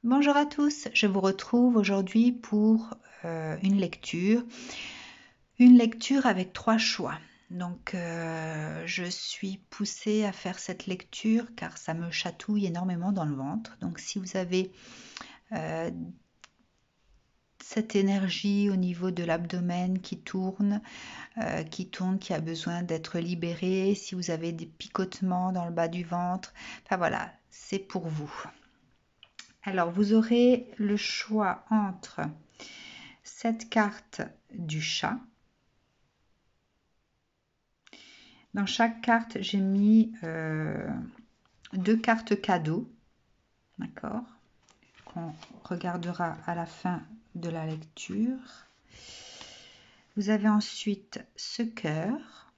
Bonjour à tous, je vous retrouve aujourd'hui pour une lecture avec 3 choix. Donc je suis poussée à faire cette lecture car ça me chatouille énormément dans le ventre. Donc si vous avez cette énergie au niveau de l'abdomen qui tourne, qui a besoin d'être libérée, si vous avez des picotements dans le bas du ventre, enfin voilà, c'est pour vous. Alors, vous aurez le choix entre cette carte du chat. Dans chaque carte, j'ai mis 2 cartes cadeaux, d'accord, qu'on regardera à la fin de la lecture. Vous avez ensuite ce cœur,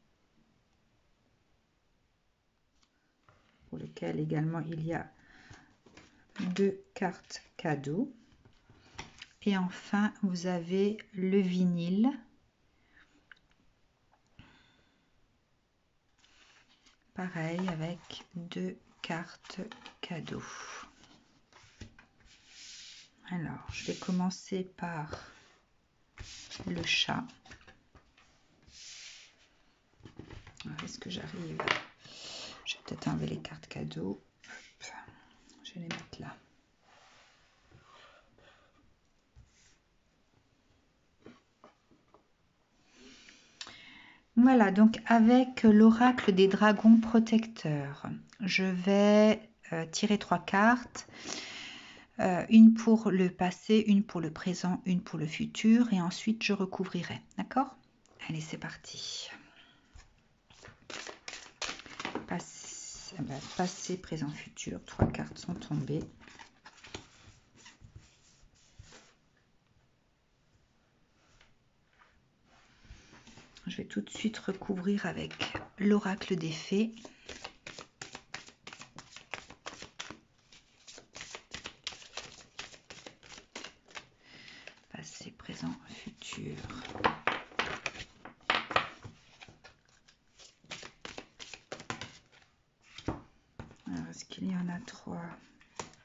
pour lequel également il y a 2 cartes cadeaux. Et enfin, vous avez le vinyle. Pareil, avec 2 cartes cadeaux. Alors, je vais commencer par le chat. Est-ce que j'arrive? Je vais peut-être enlever les cartes cadeaux. Hop, je vais les mettre là. Voilà, donc avec l'oracle des dragons protecteurs, je vais tirer 3 cartes. Une pour le passé, une pour le présent, une pour le futur, et ensuite je recouvrirai. D'accord? Allez, c'est parti. Passé, présent, futur. 3 cartes sont tombées. Je vais tout de suite recouvrir avec l'oracle des fées. Passé, présent, futur. Alors, est-ce qu'il y en a 3?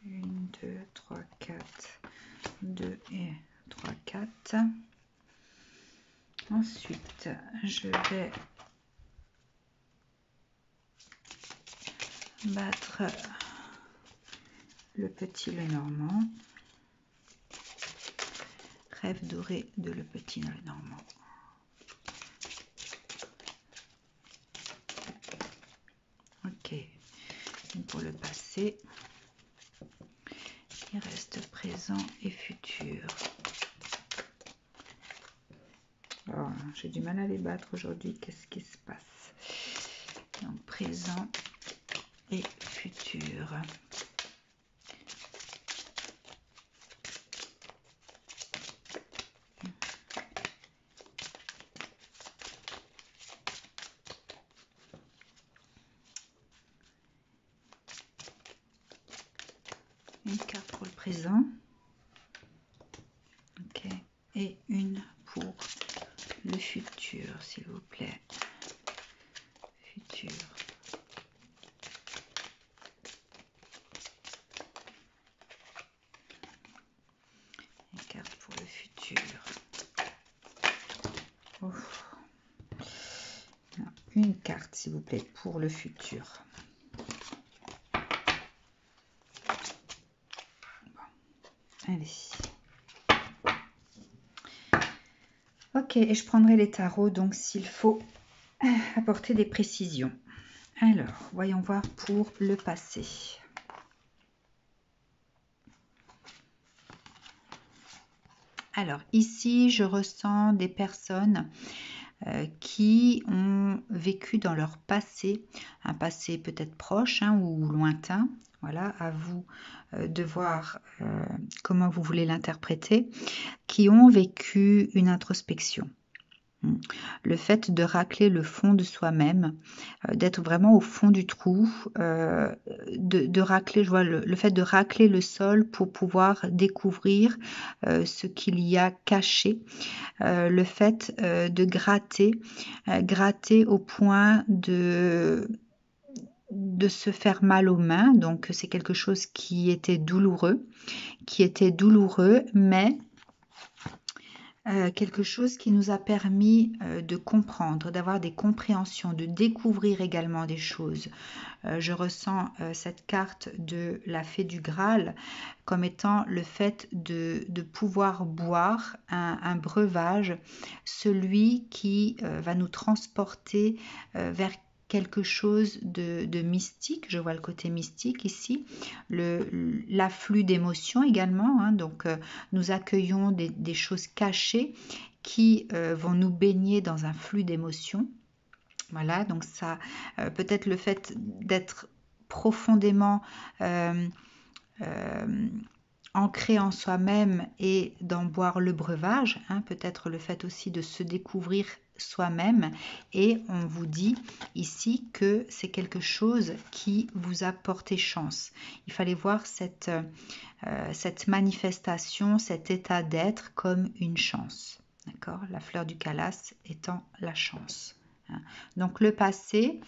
1, 2, 3, 4. 2 et 3, 4. Ensuite, je vais battre le petit Lenormand. Rêve doré de le petit Lenormand. Ok. Pour le passé, il reste présent et futur. Oh, j'ai du mal à les battre aujourd'hui. Qu'est-ce qui se passe? Donc, présent et futur. Une carte pour le présent. Ok. Et une pour le futur, s'il vous plaît. Futur. Une carte pour le futur. Oh. Une carte, s'il vous plaît, pour le futur. Allez. Ok, et je prendrai les tarots, donc s'il faut apporter des précisions. Alors, voyons voir pour le passé. Alors, ici, je ressens des personnes qui ont vécu dans leur passé, un passé peut-être proche ou lointain. Voilà, à vous de voir comment vous voulez l'interpréter, qui ont vécu une introspection. Le fait de racler le fond de soi-même, d'être vraiment au fond du trou, de racler, je vois le fait de racler le sol pour pouvoir découvrir ce qu'il y a caché, le fait de gratter au point de se faire mal aux mains. Donc c'est quelque chose qui était douloureux, mais quelque chose qui nous a permis de comprendre, d'avoir des compréhensions, de découvrir également des choses. Je ressens cette carte de la fée du Graal comme étant le fait de pouvoir boire un breuvage, celui qui va nous transporter vers quelque chose de mystique. Je vois le côté mystique ici, l'afflux d'émotions également, hein. Donc nous accueillons des choses cachées qui vont nous baigner dans un flux d'émotions. Voilà, donc ça, peut-être le fait d'être profondément ancré en soi-même et d'en boire le breuvage, hein, peut-être le fait aussi de se découvrir soi-même. Et on vous dit ici que c'est quelque chose qui vous a porté chance. Il fallait voir cette manifestation, cet état d'être comme une chance. D'accord? La fleur du calasse étant la chance. Donc le passé,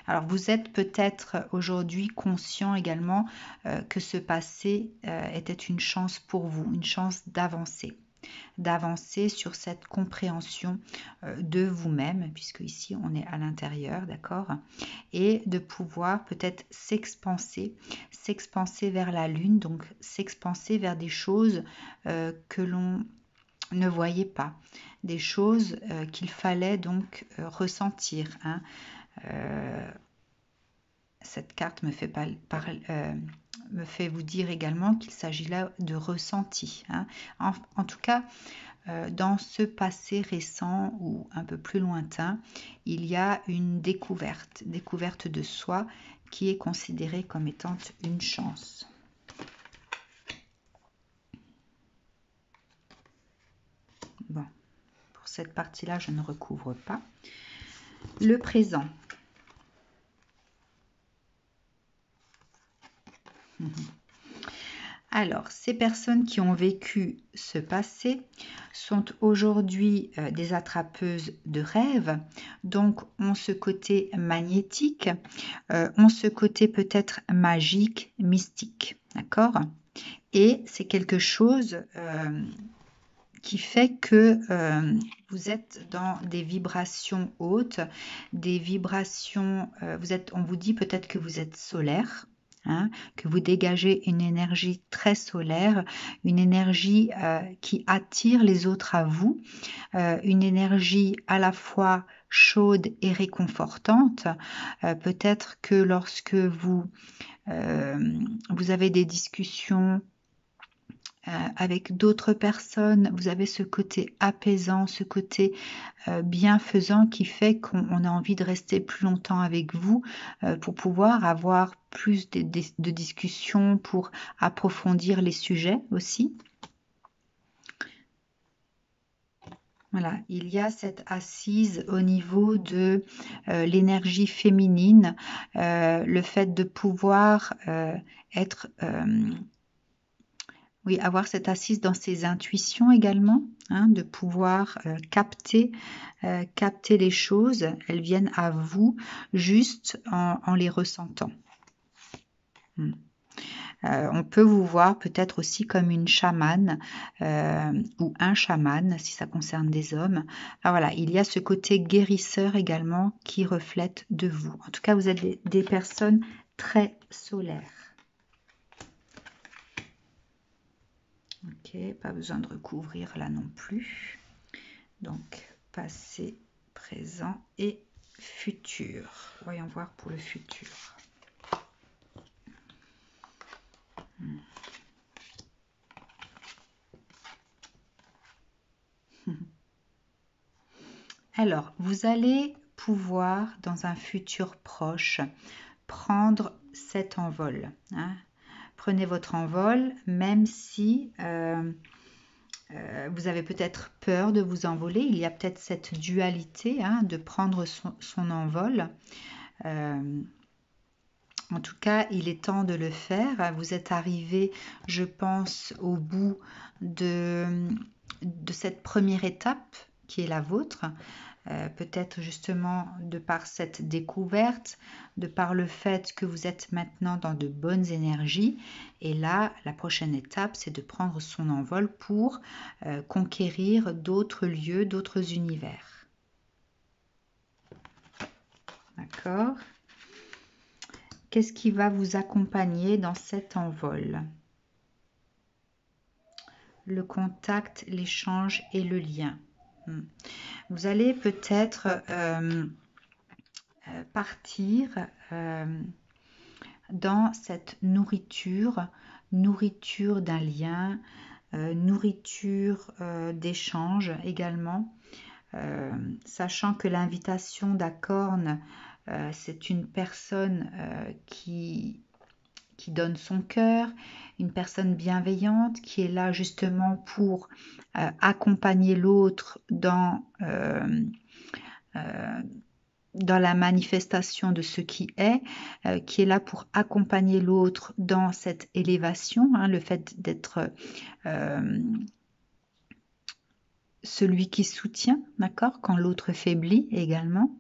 alors vous êtes peut-être aujourd'hui conscient également que ce passé était une chance pour vous, une chance d'avancer sur cette compréhension de vous-même, puisque ici on est à l'intérieur, d'accord, et de pouvoir peut-être s'expanser vers la lune, donc s'expanser vers des choses que l'on ne voyait pas, des choses qu'il fallait donc ressentir, hein. Cette carte me fait, me fait vous dire également qu'il s'agit là de ressenti, hein. En tout cas, dans ce passé récent ou un peu plus lointain, il y a une découverte de soi qui est considérée comme étant une chance. Bon, pour cette partie-là, je ne recouvre pas. Le présent. Alors, ces personnes qui ont vécu ce passé sont aujourd'hui des attrapeuses de rêves, donc ont ce côté magnétique, ont ce côté peut-être magique, mystique, d'accord? Et c'est quelque chose qui fait que vous êtes dans des vibrations hautes, des vibrations, on vous dit peut-être que vous êtes solaire, hein, que vous dégagez une énergie très solaire, une énergie qui attire les autres à vous, une énergie à la fois chaude et réconfortante. Peut-être que lorsque vous avez des discussions avec d'autres personnes, vous avez ce côté apaisant, ce côté bienfaisant qui fait qu'on a envie de rester plus longtemps avec vous pour pouvoir avoir plus de discussions, pour approfondir les sujets aussi. Voilà, il y a cette assise au niveau de l'énergie féminine, le fait de pouvoir être... oui, avoir cette assise dans ses intuitions également, hein, de pouvoir capter les choses. Elles viennent à vous juste en les ressentant. On peut vous voir peut-être aussi comme une chamane ou un chaman si ça concerne des hommes. Alors voilà, il y a ce côté guérisseur également qui reflète de vous. En tout cas, vous êtes des personnes très solaires. Ok, pas besoin de recouvrir là non plus. Donc, passé, présent et futur. Voyons voir pour le futur. Alors, vous allez pouvoir, dans un futur proche, prendre cet envol, hein. Prenez votre envol, même si vous avez peut-être peur de vous envoler. Il y a peut-être cette dualité, hein, de prendre son envol. En tout cas, il est temps de le faire. Vous êtes arrivé, je pense, au bout de cette première étape qui est la vôtre. peut-être justement de par cette découverte, de par le fait que vous êtes maintenant dans de bonnes énergies. Et là, la prochaine étape, c'est de prendre son envol pour conquérir d'autres lieux, d'autres univers. D'accord? Qu'est-ce qui va vous accompagner dans cet envol? Le contact, l'échange et le lien. Vous allez peut-être partir dans cette nourriture d'un lien, nourriture d'échange également, sachant que l'invitation d'Acorn, c'est une personne qui donne son cœur, une personne bienveillante qui est là justement pour accompagner l'autre dans la manifestation de ce qui est là pour accompagner l'autre dans cette élévation, hein, le fait d'être celui qui soutient, d'accord, quand l'autre faiblit également.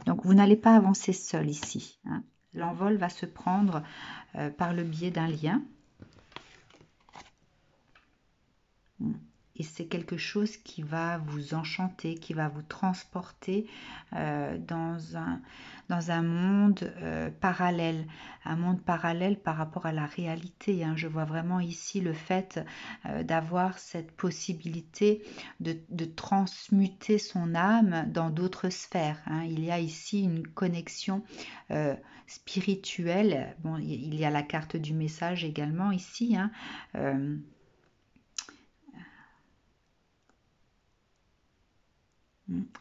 Donc vous n'allez pas avancer seul ici, hein. L'envol va se prendre par le biais d'un lien. Et c'est quelque chose qui va vous enchanter, qui va vous transporter dans un monde parallèle. Un monde parallèle par rapport à la réalité, hein. Je vois vraiment ici le fait d'avoir cette possibilité de transmuter son âme dans d'autres sphères, hein. Il y a ici une connexion spirituelle. Bon, il y a la carte du message également ici, hein.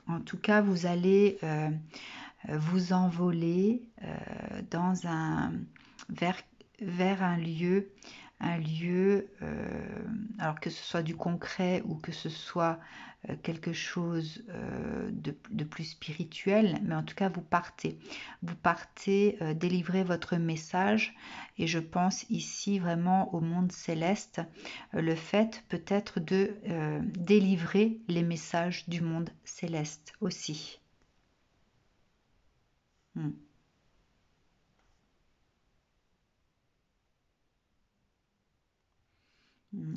En tout cas, vous allez vous envoler vers un lieu, alors que ce soit du concret ou que ce soit quelque chose de plus spirituel, mais en tout cas vous partez délivrer votre message. Et je pense ici vraiment au monde céleste, le fait peut-être de délivrer les messages du monde céleste aussi.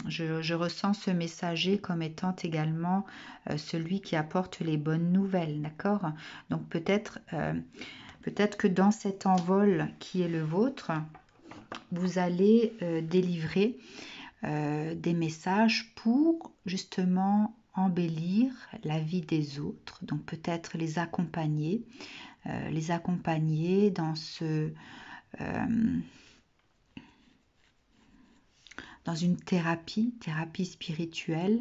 Je ressens ce messager comme étant également celui qui apporte les bonnes nouvelles, d'accord? Donc peut-être que dans cet envol qui est le vôtre, vous allez délivrer des messages pour justement embellir la vie des autres, donc peut-être les accompagner dans dans une thérapie spirituelle,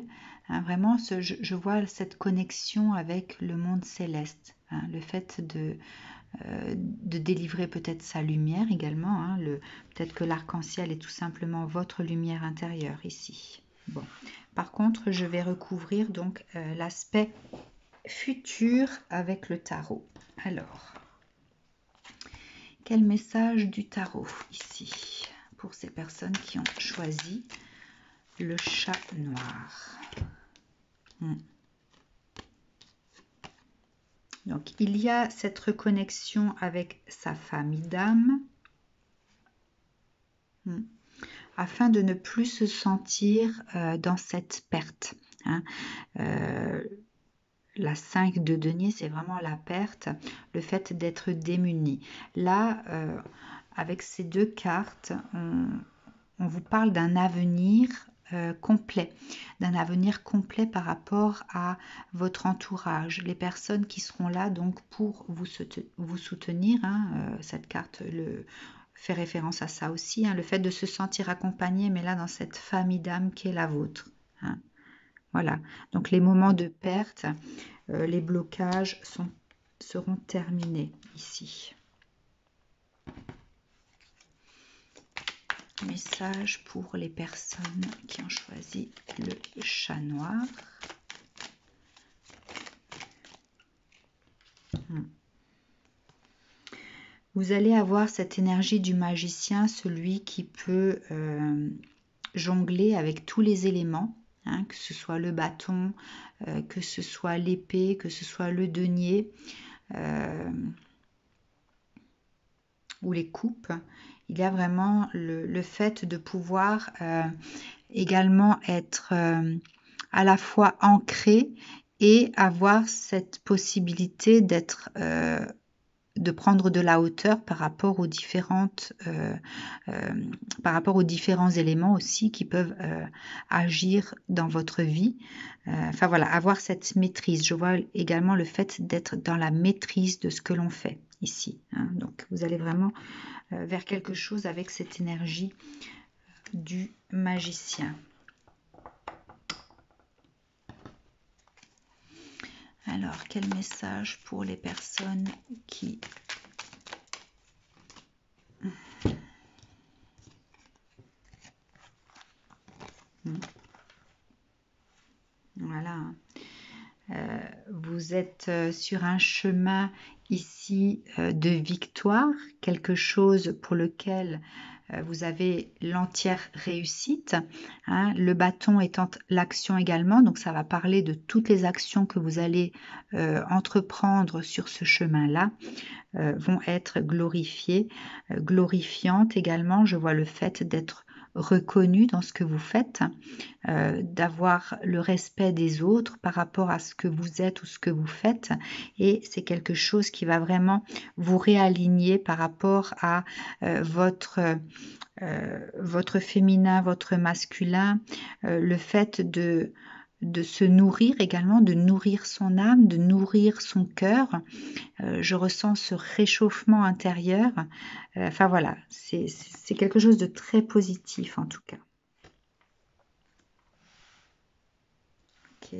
hein. Vraiment, je vois cette connexion avec le monde céleste, hein, le fait de délivrer peut-être sa lumière également, hein, peut-être que l'arc-en-ciel est tout simplement votre lumière intérieure ici. Bon. Par contre, je vais recouvrir donc l'aspect futur avec le tarot. Alors, quel message du tarot ici pour ces personnes qui ont choisi le chat noir? Donc, il y a cette reconnexion avec sa famille d'âme, afin de ne plus se sentir dans cette perte, hein. La 5 de denier, c'est vraiment la perte, le fait d'être démuni. Là, avec ces deux cartes, on vous parle d'un avenir complet, par rapport à votre entourage, les personnes qui seront là donc pour vous soutenir, hein. Cette carte fait référence à ça aussi, hein, le fait de se sentir accompagné, mais là dans cette famille d'âme qui est la vôtre, hein. Voilà, donc les moments de perte, les blocages seront terminés ici. Message pour les personnes qui ont choisi le chat noir. Vous allez avoir cette énergie du magicien, celui qui peut jongler avec tous les éléments, hein, que ce soit le bâton, que ce soit l'épée, que ce soit le denier ou les coupes. Il y a vraiment le fait de pouvoir également être à la fois ancré et avoir cette possibilité d'être de prendre de la hauteur par rapport aux par rapport aux différents éléments aussi qui peuvent agir dans votre vie. Enfin voilà, avoir cette maîtrise. Je vois également le fait d'être dans la maîtrise de ce que l'on fait ici, hein. Donc vous allez vraiment vers quelque chose avec cette énergie du magicien. Alors, quel message pour les personnes qui... Voilà. Vous êtes sur un chemin ici de victoire, quelque chose pour lequel vous avez l'entière réussite, hein. Le bâton étant l'action également, donc ça va parler de toutes les actions que vous allez entreprendre sur ce chemin-là vont être glorifiées, glorifiantes également. Je vois le fait d'être reconnu dans ce que vous faites, d'avoir le respect des autres par rapport à ce que vous êtes ou ce que vous faites, et c'est quelque chose qui va vraiment vous réaligner par rapport à votre féminin, votre masculin, le fait de se nourrir également, de nourrir son âme, de nourrir son cœur. Je ressens ce réchauffement intérieur. Enfin voilà, c'est quelque chose de très positif en tout cas. Ok.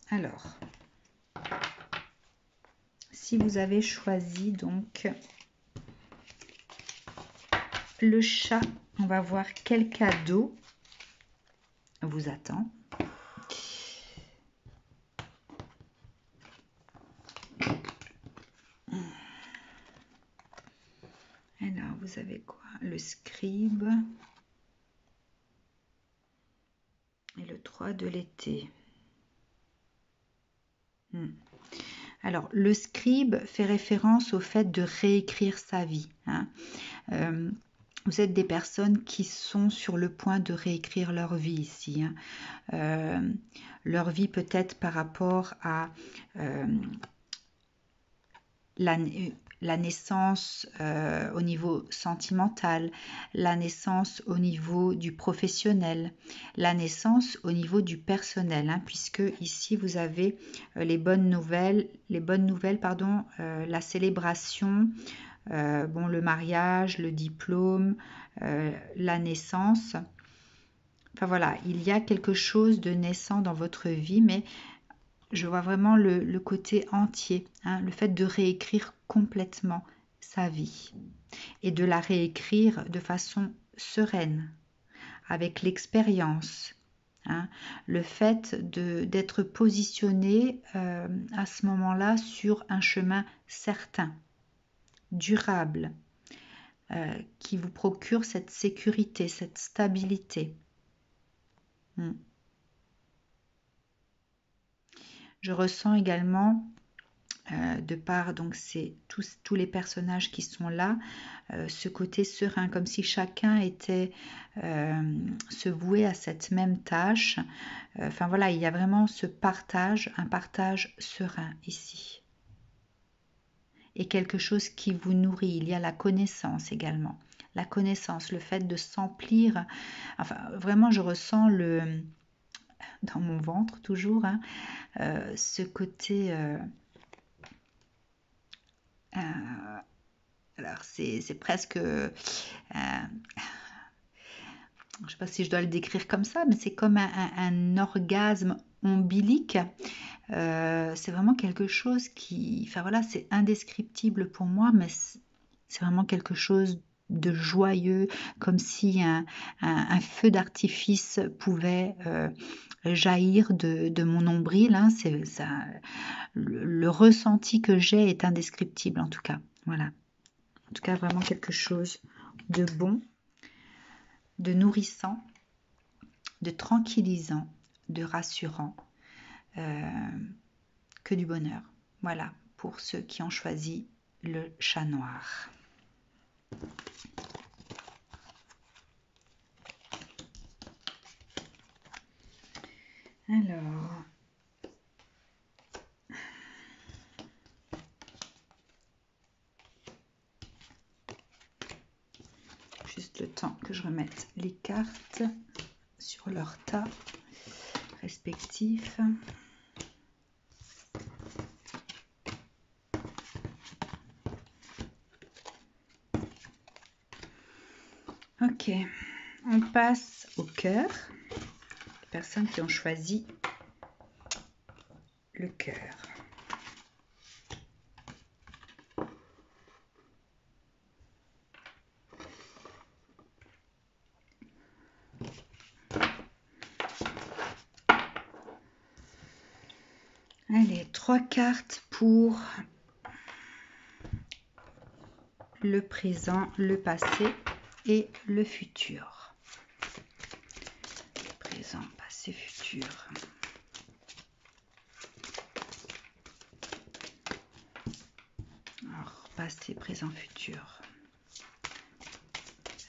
Alors, si vous avez choisi donc le chat, on va voir quel cadeau vous attend. Alors, vous avez quoi? Le scribe et le 3 de l'été. Alors, le scribe fait référence au fait de réécrire sa vie, hein. Vous êtes des personnes qui sont sur le point de réécrire leur vie ici, hein. Leur vie peut-être par rapport à la naissance au niveau sentimental, la naissance au niveau du professionnel, la naissance au niveau du personnel, hein, puisque ici vous avez les bonnes nouvelles, la célébration, bon, le mariage, le diplôme, la naissance. Enfin voilà, il y a quelque chose de naissant dans votre vie, mais je vois vraiment le côté entier, hein, le fait de réécrire complètement sa vie et de la réécrire de façon sereine, avec l'expérience, hein, le fait d'être positionné à ce moment-là sur un chemin certain, durable, qui vous procure cette sécurité, cette stabilité. Je ressens également, de par donc c'est tous les personnages qui sont là, ce côté serein, comme si chacun était se vouait à cette même tâche. Enfin voilà, il y a vraiment ce partage, un partage serein ici. Et quelque chose qui vous nourrit. Il y a la connaissance également. La connaissance, le fait de s'emplir. Enfin, vraiment, je ressens dans mon ventre toujours, hein, ce côté... alors, c'est presque... je ne sais pas si je dois le décrire comme ça, mais c'est comme un orgasme ombilique. C'est vraiment quelque chose qui... Enfin voilà, c'est indescriptible pour moi, mais c'est vraiment quelque chose de joyeux, comme si un feu d'artifice pouvait jaillir de mon nombril, hein. Le ressenti que j'ai est indescriptible en tout cas. Voilà. En tout cas, vraiment quelque chose de bon. de nourrissant, de tranquillisant, de rassurant, que du bonheur. Voilà, pour ceux qui ont choisi le chat noir. Alors, juste le temps que je remette les cartes sur leur tas respectifs. Ok, on passe au cœur. Les personnes qui ont choisi le cœur. Allez, 3 cartes pour le présent, le passé et le futur. Présent, passé, futur. Alors, passé, présent, futur.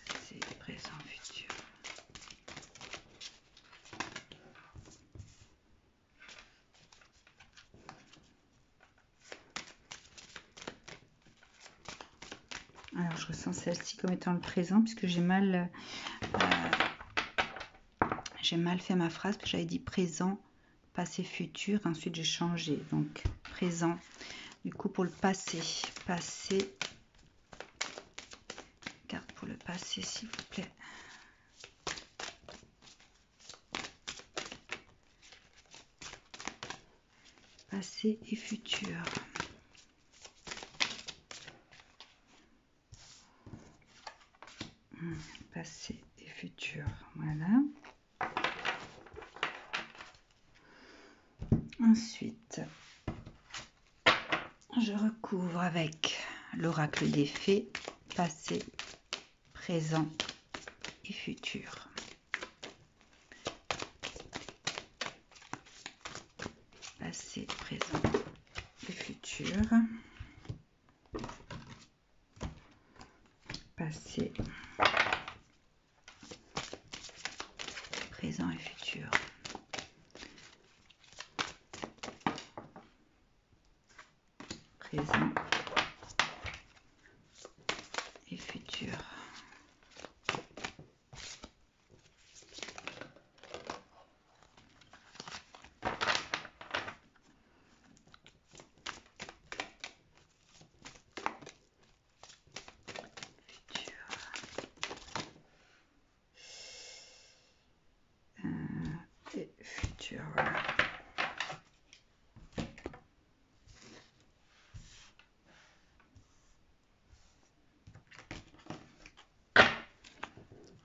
Passé, présent, futur. Alors, je ressens celle-ci comme étant le présent, puisque j'ai mal fait ma phrase, que j'avais dit présent, passé, futur. Ensuite, j'ai changé. Donc, présent. Du coup, pour le passé, carte pour le passé, s'il vous plaît. Passé et futur. Passé et futur. Voilà. Ensuite, je recouvre avec l'oracle des fées, passé, présent et futur. Passé, présent et futur. Passé, présent et futur. Présent et futur. Et futur.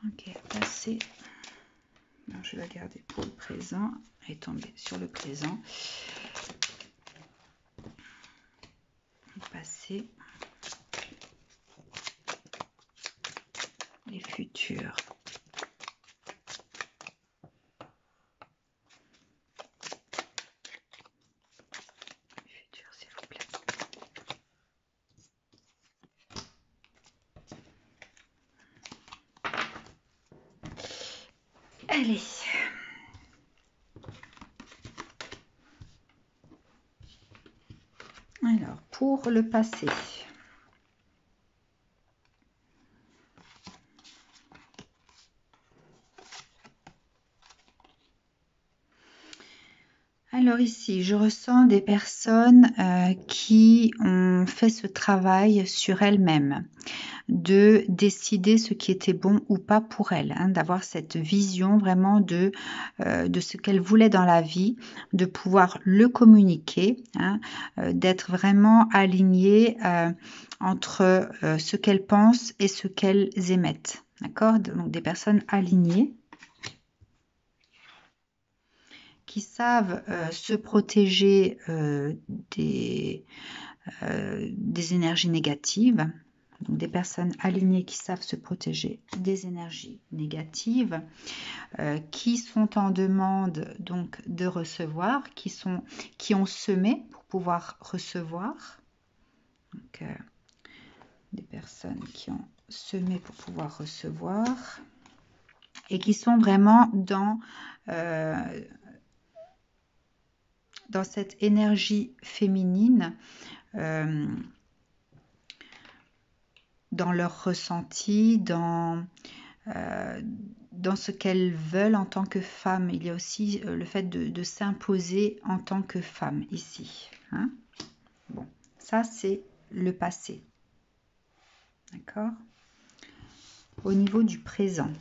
Ok, passé. Alors, je vais la garder pour le présent. Elle est tombée sur le présent. Passé. Et futur. Futur, s'il vous plaît. Allez. Alors, pour le passé. Alors ici, je ressens des personnes qui ont fait ce travail sur elles-mêmes, de décider ce qui était bon ou pas pour elles, hein, d'avoir cette vision vraiment de ce qu'elles voulaient dans la vie, de pouvoir le communiquer, hein, d'être vraiment alignées entre ce qu'elles pensent et ce qu'elles émettent. D'accord? Donc des personnes alignées, qui savent se protéger des énergies négatives. Donc des personnes alignées qui savent se protéger des énergies négatives, qui sont en demande donc de recevoir, qui ont semé pour pouvoir recevoir. Donc des personnes qui ont semé pour pouvoir recevoir et qui sont vraiment dans cette énergie féminine, dans leur ressenti, dans ce qu'elles veulent en tant que femme. Il y a aussi le fait de s'imposer en tant que femme ici. Hein. Bon, ça c'est le passé. D'accord? Au niveau du présent.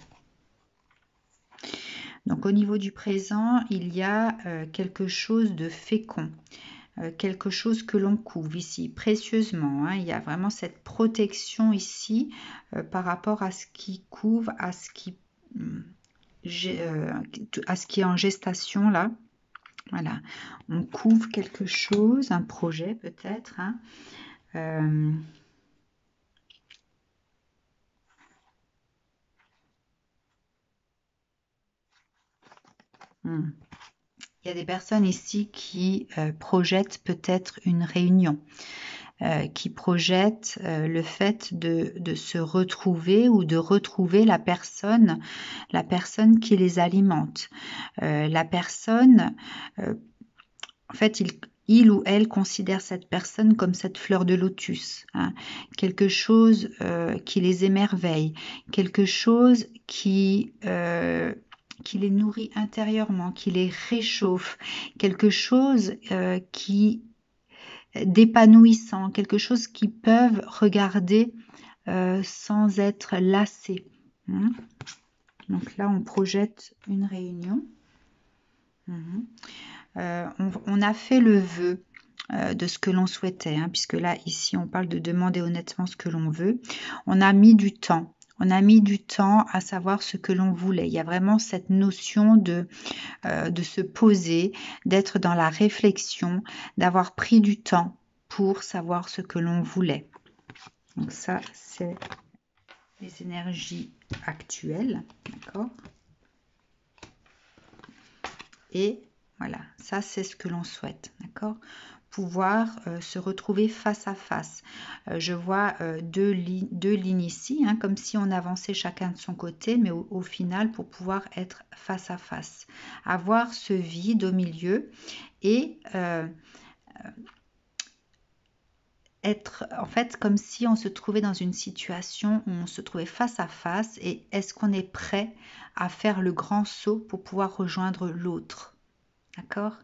Donc au niveau du présent, il y a quelque chose de fécond. Quelque chose que l'on couvre ici précieusement. Hein. Il y a vraiment cette protection ici par rapport à ce qui couvre, à ce qui est en gestation là. Voilà, on couvre quelque chose, un projet peut-être. Hein. Il y a des personnes ici qui projettent peut-être une réunion. Qui projettent le fait de se retrouver ou de retrouver la personne qui les alimente. La personne, en fait, il ou elle considère cette personne comme cette fleur de lotus, hein, quelque chose qui les émerveille, quelque chose qui les nourrit intérieurement, qui les réchauffe, quelque chose qui d'épanouissant, quelque chose qu'ils peuvent regarder sans être lassés. Hein. Donc là, on projette une réunion. On a fait le vœu de ce que l'on souhaitait, hein, puisque là, ici, on parle de demander honnêtement ce que l'on veut. On a mis du temps. On a mis du temps à savoir ce que l'on voulait. Il y a vraiment cette notion de se poser, d'être dans la réflexion, d'avoir pris du temps pour savoir ce que l'on voulait. Donc ça, c'est les énergies actuelles, d'accord? Et voilà, ça c'est ce que l'on souhaite, d'accord? Pouvoir se retrouver face à face. Je vois deux lignes ici, hein, comme si on avançait chacun de son côté, mais au final, pour pouvoir être face à face. Avoir ce vide au milieu et être en fait comme si on se trouvait dans une situation où on se trouvait face à face et est-ce qu'on est prêt à faire le grand saut pour pouvoir rejoindre l'autre, d'accord,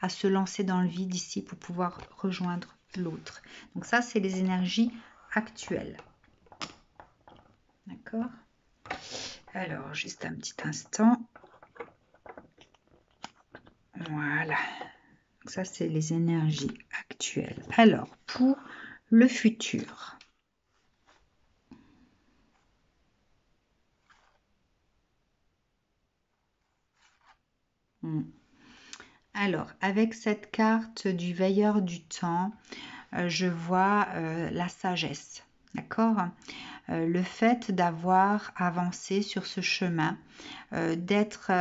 à se lancer dans le vide ici pour pouvoir rejoindre l'autre. Donc ça c'est les énergies actuelles, d'accord. Alors juste un petit instant, voilà. Donc ça c'est les énergies actuelles. Alors pour le futur. Alors, avec cette carte du veilleur du temps, je vois la sagesse, d'accord, le fait d'avoir avancé sur ce chemin, d'être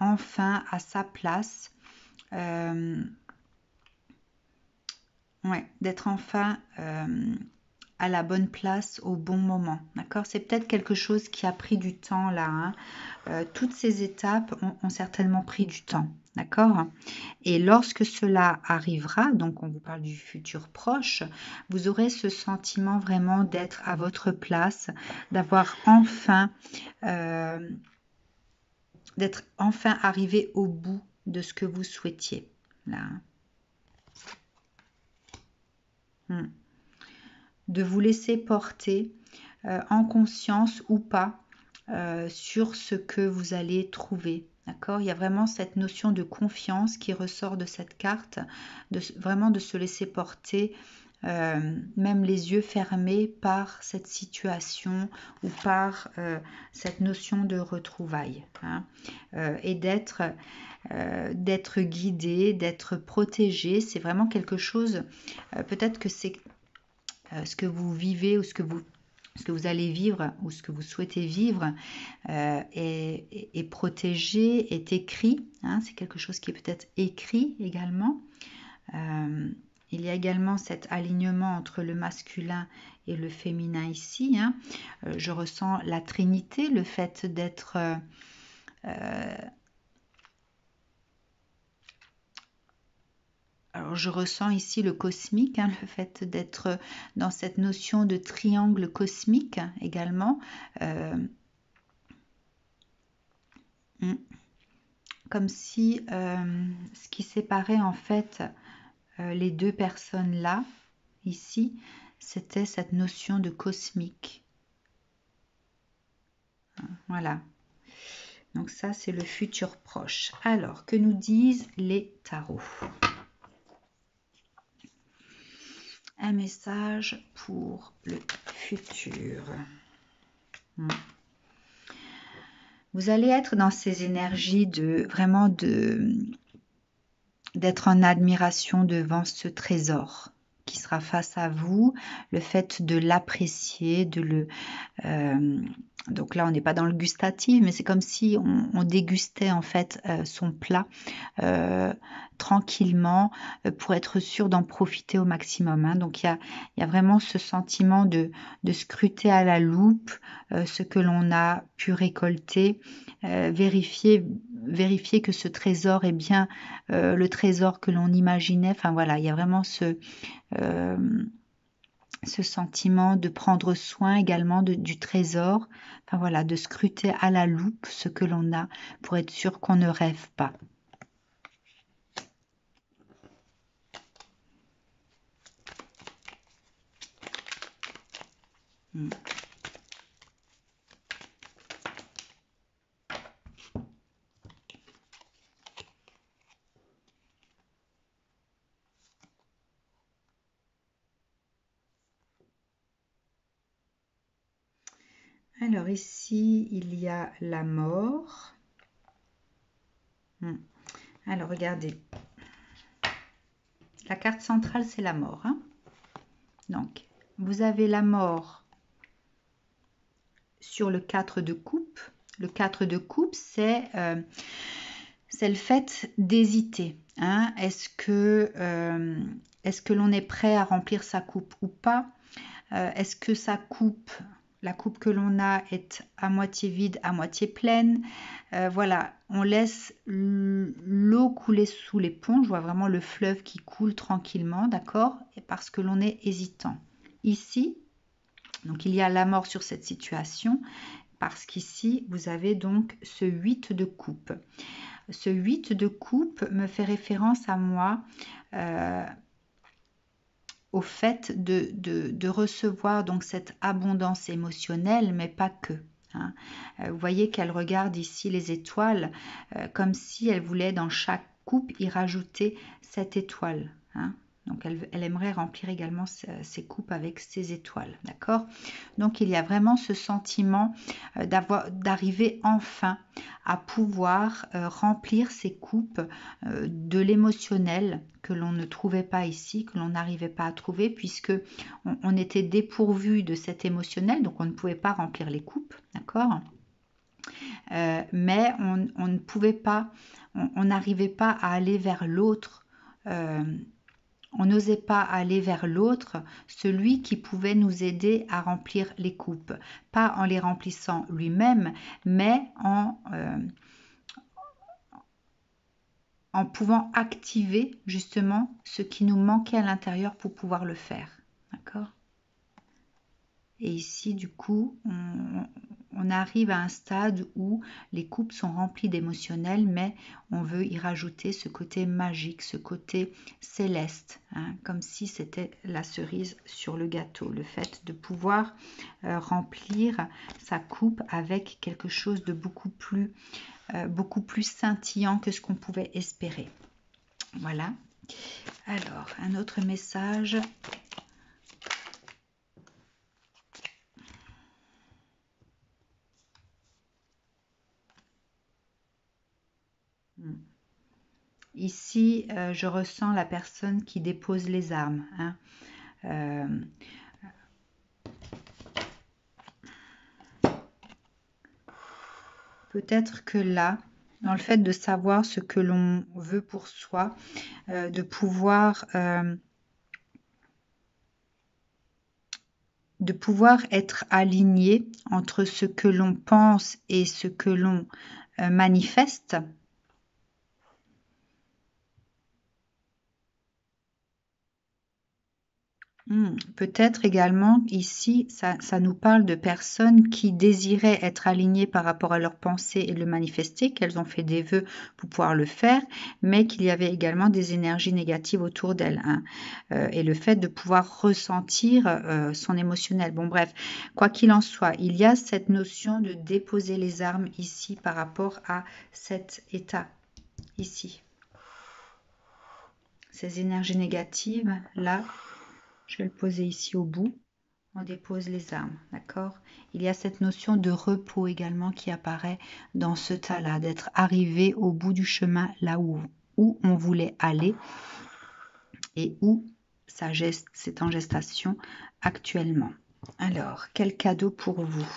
enfin à sa place, d'être enfin à la bonne place au bon moment, d'accord. C'est peut-être quelque chose qui a pris du temps là, hein. Toutes ces étapes ont certainement pris du temps, d'accord. Et lorsque cela arrivera, donc on vous parle du futur proche, vous aurez ce sentiment vraiment d'être à votre place, d'avoir enfin d'être enfin arrivé au bout de ce que vous souhaitiez là, hein. De vous laisser porter en conscience ou pas sur ce que vous allez trouver, d'accord. Il y a vraiment cette notion de confiance qui ressort de cette carte, vraiment de se laisser porter, même les yeux fermés par cette situation ou par cette notion de retrouvailles, hein, et d'être guidé, d'être protégé. C'est vraiment quelque chose, peut-être que c'est ce que vous vivez ou ce que vous allez vivre ou ce que vous souhaitez vivre est protégé, est écrit. Hein, c'est quelque chose qui est peut-être écrit également. Il y a également cet alignement entre le masculin et le féminin ici. Hein. Je ressens la Trinité, le fait d'être... alors je ressens ici le cosmique, hein, le fait d'être dans cette notion de triangle cosmique également. Comme si ce qui séparait en fait les deux personnes là, ici, c'était cette notion de cosmique. Voilà. Donc ça, c'est le futur proche. Alors, que nous disent les tarots? Un message pour le futur. Vous allez être dans ces énergies de vraiment d'être en admiration devant ce trésor qui sera face à vous, le fait de l'apprécier, de le... donc là, on n'est pas dans le gustatif, mais c'est comme si on dégustait en fait son plat tranquillement pour être sûr d'en profiter au maximum. Hein. Donc il y a vraiment ce sentiment de scruter à la loupe ce que l'on a pu récolter, vérifier que ce trésor est bien le trésor que l'on imaginait. Enfin voilà, il y a vraiment ce sentiment de prendre soin également du trésor, enfin voilà, de scruter à la loupe ce que l'on a pour être sûr qu'on ne rêve pas. Alors ici, il y a la mort. Alors regardez, la carte centrale, c'est la mort. Hein. Donc, vous avez la mort sur le 4 de coupe. Le 4 de coupe, c'est le fait d'hésiter. Hein. Est-ce que l'on est prêt à remplir sa coupe ou pas? Est-ce que sa coupe, la coupe que l'on a, est à moitié vide, à moitié pleine? Voilà, on laisse l'eau couler sous les ponts. Je vois vraiment le fleuve qui coule tranquillement, d'accord? Parce que l'on est hésitant. Ici, donc il y a la mort sur cette situation, parce qu'ici, vous avez donc ce 8 de coupe. Ce 8 de coupe me fait référence à moi, au fait de recevoir donc cette abondance émotionnelle, mais pas que. Hein. Vous voyez qu'elle regarde ici les étoiles comme si elle voulait dans chaque coupe y rajouter cette étoile. Hein. Donc elle aimerait remplir également ses coupes avec ces étoiles. D'accord? Donc il y a vraiment ce sentiment d'arriver enfin à pouvoir remplir ces coupes de l'émotionnel que l'on ne trouvait pas ici, que l'on n'arrivait pas à trouver, puisque on était dépourvu de cet émotionnel, donc on ne pouvait pas remplir les coupes, d'accord? Mais on ne pouvait pas, on n'arrivait pas à aller vers l'autre, on n'osait pas aller vers l'autre, celui qui pouvait nous aider à remplir les coupes, pas en les remplissant lui-même, mais en pouvant activer justement ce qui nous manquait à l'intérieur pour pouvoir le faire. D'accord? Et ici, du coup, on arrive à un stade où les coupes sont remplies d'émotionnel, mais on veut y rajouter ce côté magique, ce côté céleste, hein, comme si c'était la cerise sur le gâteau, le fait de pouvoir remplir sa coupe avec quelque chose de beaucoup plus scintillant que ce qu'on pouvait espérer. Voilà. Alors, un autre message. Ici, je ressens la personne qui dépose les armes. Hein. peut-être que là, dans le fait de savoir ce que l'on veut pour soi, de pouvoir être aligné entre ce que l'on pense et ce que l'on manifeste. Peut-être également ici, ça nous parle de personnes qui désiraient être alignées par rapport à leurs pensées et le manifester, qu'elles ont fait des vœux pour pouvoir le faire, mais qu'il y avait également des énergies négatives autour d'elles, hein. Et le fait de pouvoir ressentir son émotionnel. Bon, bref, quoi qu'il en soit, il y a cette notion de déposer les armes ici par rapport à cet état ici. Ces énergies négatives, là, je vais le poser ici au bout. On dépose les armes, d'accord? Il y a cette notion de repos également qui apparaît dans ce tas-là, d'être arrivé au bout du chemin, là où on voulait aller et où c'est en gestation actuellement. Alors, quel cadeau pour vous?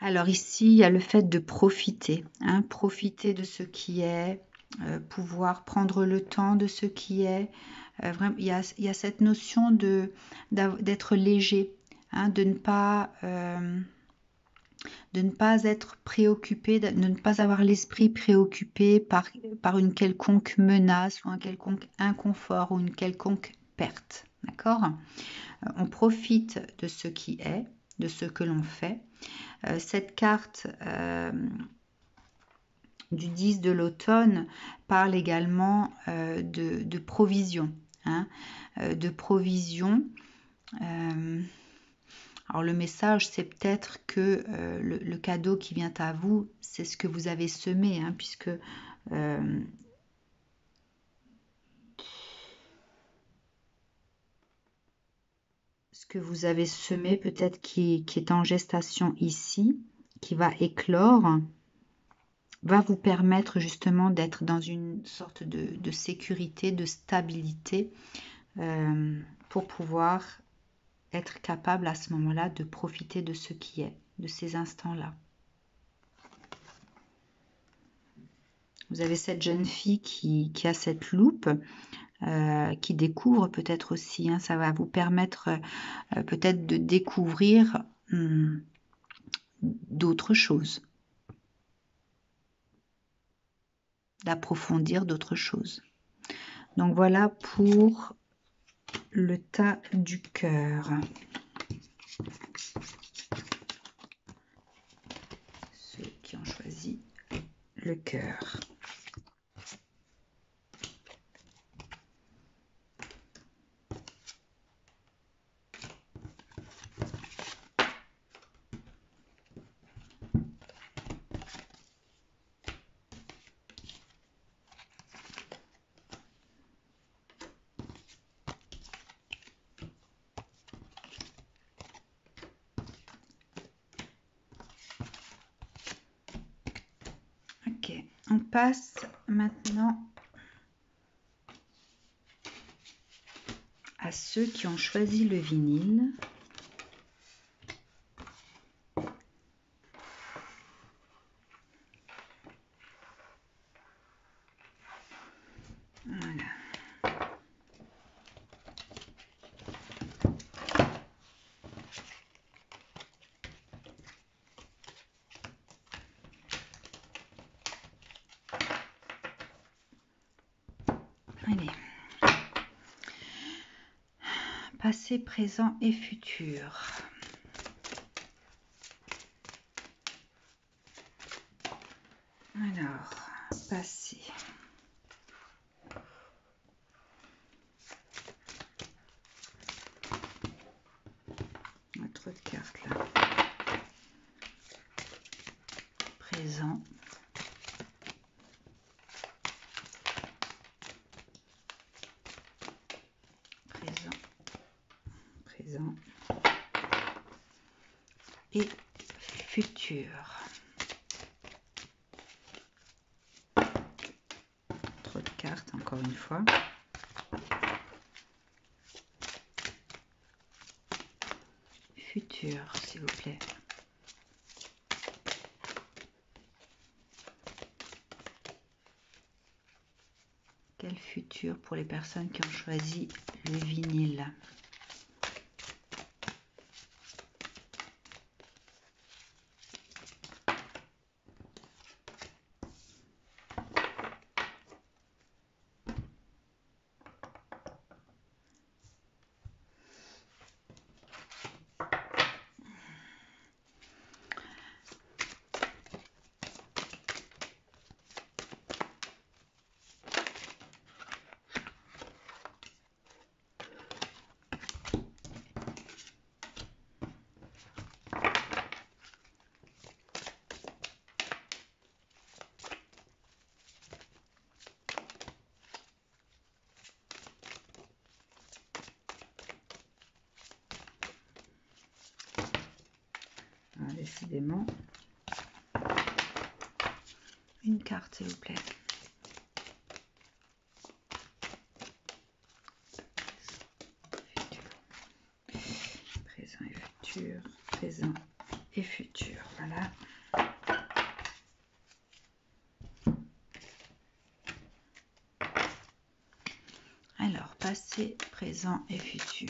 Alors ici, il y a le fait de profiter, hein, profiter de ce qui est, pouvoir prendre le temps de ce qui est. Vraiment, il y a cette notion d'être léger, hein, de ne pas être préoccupé, de ne pas avoir l'esprit préoccupé par une quelconque menace ou un quelconque inconfort ou une quelconque perte. D'accord? On profite de ce qui est, de ce que l'on fait. Cette carte du 10 de l'automne parle également de provision, hein, de provision. Alors le message, c'est peut-être que le cadeau qui vient à vous, c'est ce que vous avez semé, hein, puisque ce que vous avez semé, peut-être qui est en gestation ici, qui va éclore, va vous permettre justement d'être dans une sorte de sécurité, de stabilité, pour pouvoir être capable à ce moment-là de profiter de ce qui est, de ces instants-là. Vous avez cette jeune fille qui a cette loupe, qui découvre peut-être aussi, hein, ça va vous permettre peut-être de découvrir d'autres choses, d'approfondir d'autres choses. Donc voilà pour le tas du cœur. Ceux qui ont choisi le cœur. Ok, on passe maintenant à ceux qui ont choisi le vinyle. Voilà. Allez. Passé, présent et futur. Alors, passé. Notre carte là. Présent. Présent. Présent. Et futur. Trop de cartes encore une fois. futur, s'il vous plaît? Quel futur pour les personnes qui ont choisi le vinyle? Ah, décidément. Une carte, s'il vous plaît. Présent et futur. Présent et futur. Voilà. Alors, passé, présent et futur.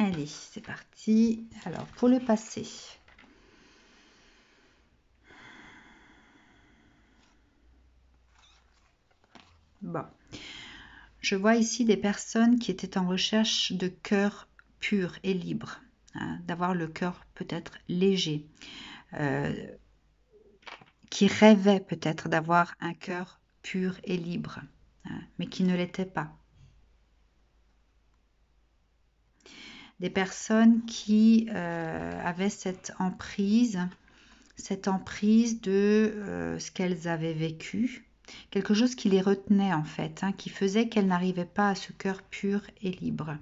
Allez, c'est parti. Alors, pour le passé. Bon. Je vois ici des personnes qui étaient en recherche de cœur pur et libre, hein, d'avoir le cœur peut-être léger, qui rêvaient peut-être d'avoir un cœur pur et libre, hein, mais qui ne l'était pas. Des personnes qui avaient cette emprise de ce qu'elles avaient vécu, quelque chose qui les retenait en fait, hein, qui faisait qu'elles n'arrivaient pas à ce cœur pur et libre.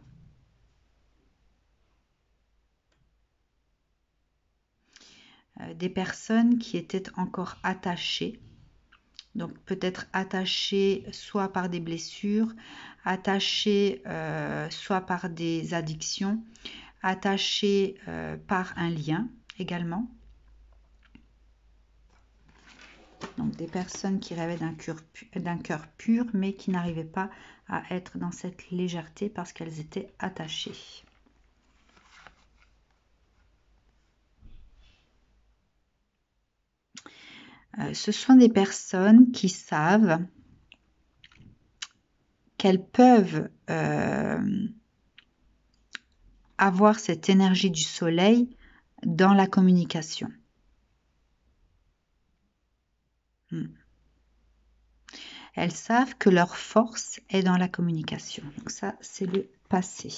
Des personnes qui étaient encore attachées, donc peut-être attachées soit par des blessures, attachées soit par des addictions, attachées par un lien également. Donc des personnes qui rêvaient d'un cœur pur, mais qui n'arrivaient pas à être dans cette légèreté parce qu'elles étaient attachées. Ce sont des personnes qui savent qu'elles peuvent avoir cette énergie du soleil dans la communication. Elles savent que leur force est dans la communication. Donc ça, c'est le passé.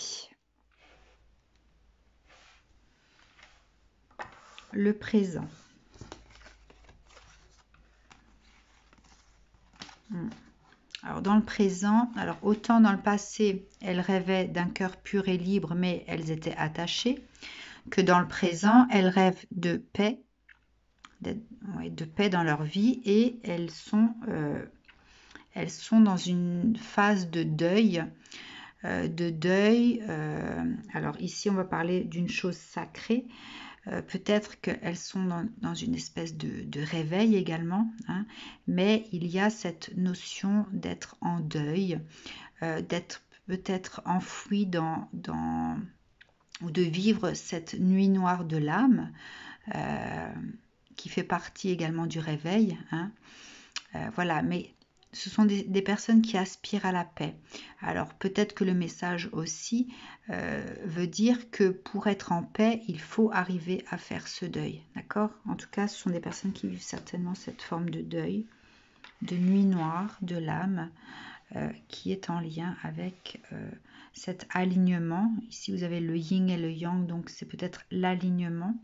Le présent. Alors dans le présent, alors autant dans le passé, elles rêvaient d'un cœur pur et libre, mais elles étaient attachées, que dans le présent, elles rêvent de paix, dans leur vie, et elles sont dans une phase de deuil. Alors ici, on va parler d'une chose sacrée. Peut-être qu'elles sont dans une espèce de réveil également, hein, mais il y a cette notion d'être en deuil, d'être peut-être enfoui ou de vivre cette nuit noire de l'âme, qui fait partie également du réveil, hein. Voilà, mais ce sont des personnes qui aspirent à la paix. Alors peut-être que le message aussi veut dire que pour être en paix, il faut arriver à faire ce deuil. D'accord? En tout cas, ce sont des personnes qui vivent certainement cette forme de deuil, de nuit noire de l'âme, qui est en lien avec cet alignement. Ici, vous avez le yin et le yang, donc c'est peut-être l'alignement.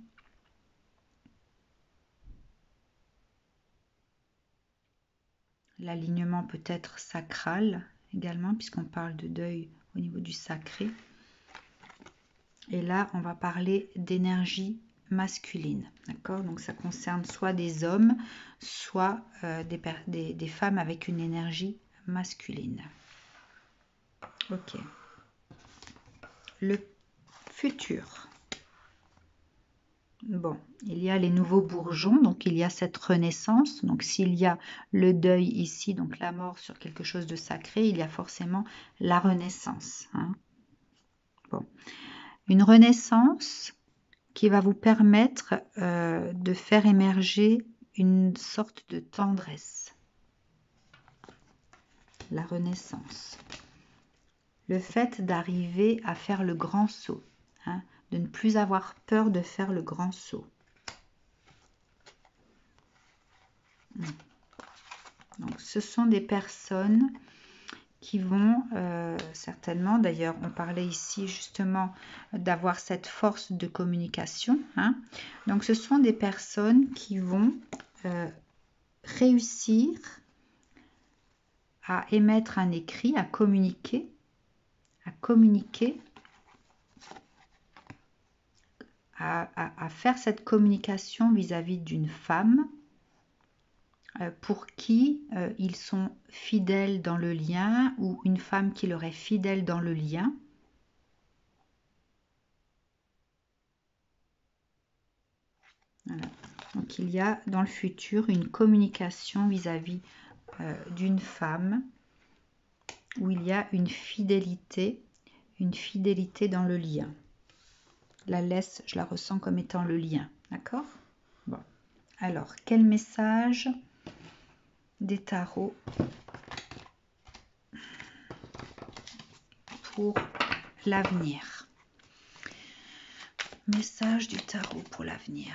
L'alignement peut être sacral également, puisqu'on parle de deuil au niveau du sacré. Et là, on va parler d'énergie masculine. D'accord? Donc ça concerne soit des hommes, soit des femmes avec une énergie masculine. Ok. Le futur. Bon, il y a les nouveaux bourgeons, donc il y a cette renaissance. Donc s'il y a le deuil ici, donc la mort sur quelque chose de sacré, il y a forcément la renaissance. Hein. Bon. Une renaissance qui va vous permettre de faire émerger une sorte de tendresse. La renaissance. Le fait d'arriver à faire le grand saut. Hein, de ne plus avoir peur de faire le grand saut. Donc, ce sont des personnes qui vont certainement, d'ailleurs on parlait ici justement d'avoir cette force de communication. Hein. Donc ce sont des personnes qui vont réussir à émettre un écrit, à communiquer à faire cette communication vis-à-vis d'une femme pour qui ils sont fidèles dans le lien, ou une femme qui leur est fidèle dans le lien. Voilà. Donc il y a dans le futur une communication vis-à-vis d'une femme où il y a une fidélité dans le lien. La laisse, je la ressens comme étant le lien. D'accord? Bon. Alors, quel message des tarots pour l'avenir? Message du tarot pour l'avenir.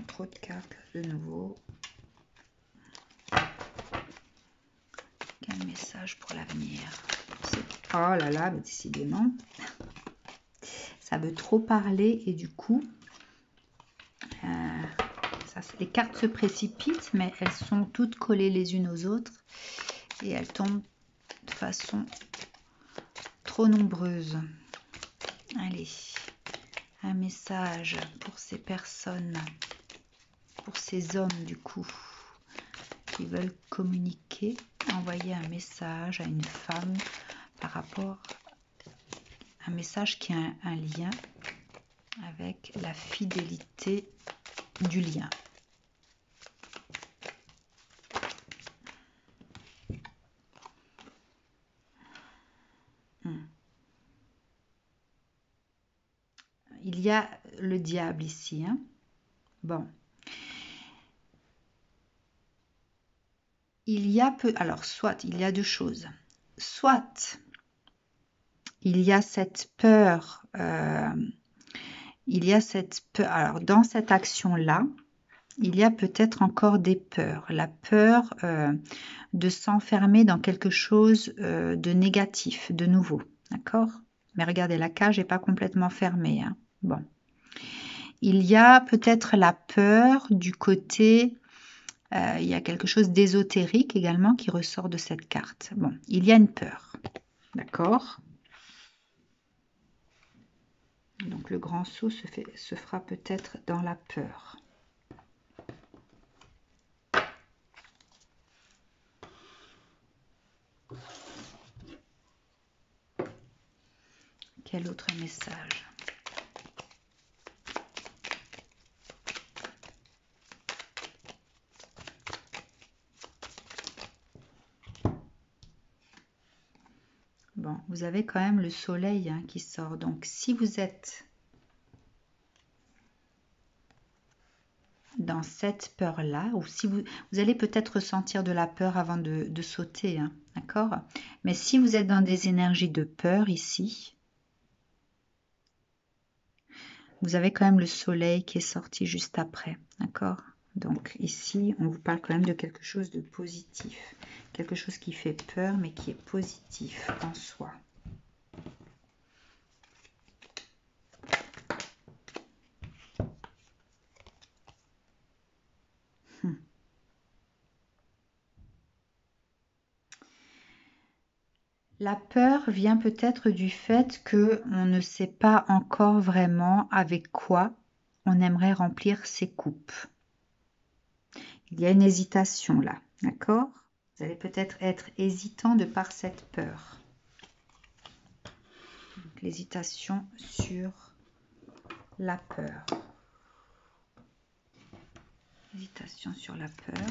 Trop de cartes de nouveau. Quel message pour l'avenir? Oh là là, mais décidément, ça veut trop parler et du coup, les cartes se précipitent, mais elles sont toutes collées les unes aux autres et elles tombent de façon trop nombreuse. Allez, un message pour ces personnes, pour ces hommes du coup, qui veulent communiquer, envoyer un message à une femme par rapport à un message qui a un lien avec la fidélité du lien. Il y a le diable ici. Hein. Bon. Il y a alors, soit il y a deux choses. Soit il y a cette peur. Alors, dans cette action-là, il y a peut-être encore des peurs. La peur de s'enfermer dans quelque chose de négatif, de nouveau. D'accord? Mais regardez, la cage n'est pas complètement fermée. Hein. Bon. Il y a peut-être la peur du côté... il y a quelque chose d'ésotérique également qui ressort de cette carte. Bon, il y a une peur. D'accord? Donc le grand saut se fera peut-être dans la peur. Quel autre message? Bon, vous avez quand même le soleil hein, qui sort. Donc, si vous êtes dans cette peur-là, ou si vous allez peut-être ressentir de la peur avant de sauter, hein, d'accord? Mais si vous êtes dans des énergies de peur ici, vous avez quand même le soleil qui est sorti juste après, d'accord? Donc ici, on vous parle quand même de quelque chose de positif, quelque chose qui fait peur, mais qui est positif en soi. La peur vient peut-être du fait que on ne sait pas encore vraiment avec quoi on aimerait remplir ses coupes. Il y a une hésitation là, d'accord? Vous allez peut-être être hésitant de par cette peur. L'hésitation sur la peur. Hésitation sur la peur.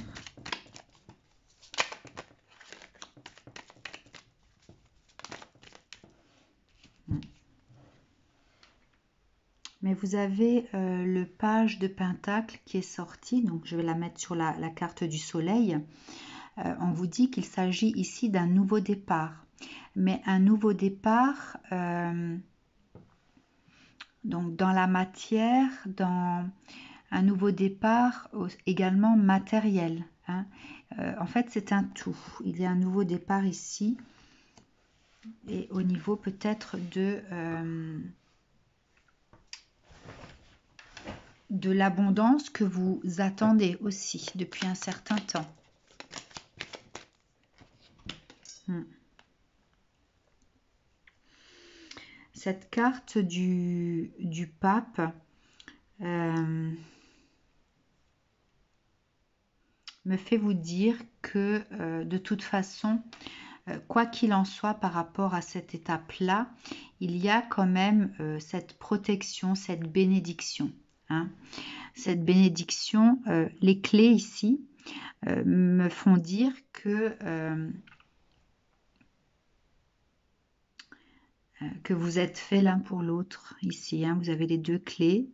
Mais vous avez le page de Pentacle qui est sorti, donc je vais la mettre sur la carte du soleil. On vous dit qu'il s'agit ici d'un nouveau départ. Mais un nouveau départ donc dans la matière, dans un nouveau départ également matériel. Hein. En fait, c'est un tout. Il y a un nouveau départ ici et au niveau peut-être de l'abondance que vous attendez aussi depuis un certain temps. Cette carte du pape me fait vous dire que de toute façon, quoi qu'il en soit par rapport à cette étape-là, il y a quand même cette protection, cette bénédiction. Hein. Cette bénédiction, les clés ici me font dire que vous êtes faits l'un pour l'autre ici. Hein. Vous avez les deux clés.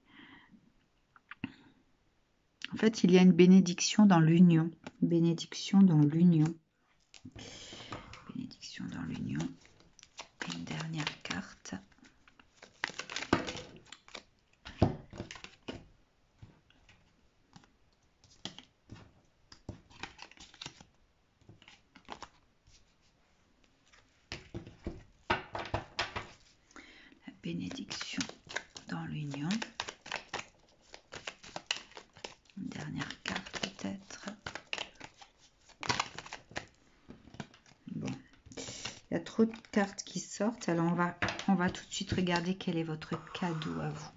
En fait, il y a une bénédiction dans l'union. Bénédiction dans l'union. Bénédiction dans l'union. Une dernière carte. La bénédiction dans l'union. Une dernière carte peut-être. Bon. Il y a trop de cartes qui sortent. Alors on va tout de suite regarder quel est votre cadeau à vous.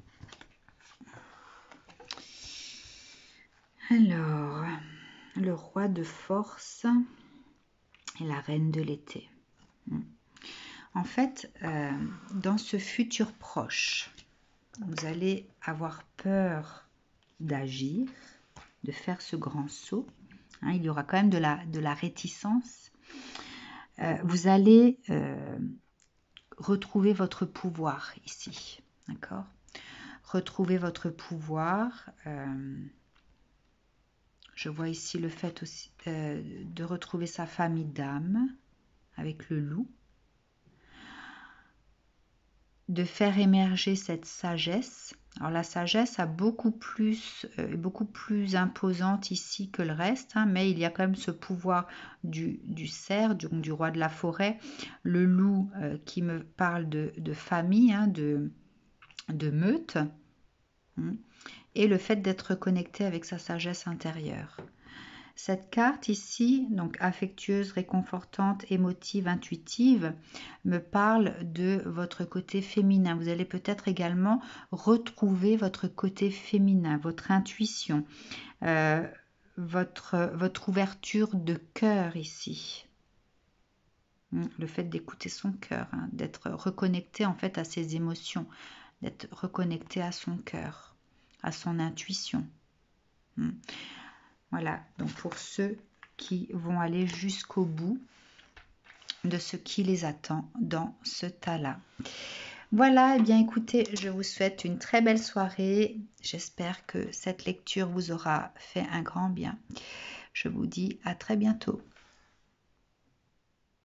Alors, le roi de force et la reine de l'été. En fait, dans ce futur proche, vous allez avoir peur d'agir, de faire ce grand saut. Hein, il y aura quand même de la réticence. Vous allez retrouver votre pouvoir ici. D'accord ? Retrouver votre pouvoir. Je vois ici le fait aussi de retrouver sa famille d'âme avec le loup. De faire émerger cette sagesse. Alors la sagesse est beaucoup plus imposante ici que le reste, hein, mais il y a quand même ce pouvoir du cerf, du roi de la forêt, le loup qui me parle de famille, hein, de meute, hein, et le fait d'être connecté avec sa sagesse intérieure. Cette carte ici, donc affectueuse, réconfortante, émotive, intuitive, me parle de votre côté féminin. Vous allez peut-être également retrouver votre côté féminin, votre intuition, votre ouverture de cœur ici. Le fait d'écouter son cœur, hein, d'être reconnecté en fait à ses émotions, d'être reconnecté à son cœur, à son intuition. Voilà, donc pour ceux qui vont aller jusqu'au bout de ce qui les attend dans ce tas-là. Voilà, eh bien écoutez, je vous souhaite une très belle soirée. J'espère que cette lecture vous aura fait un grand bien. Je vous dis à très bientôt.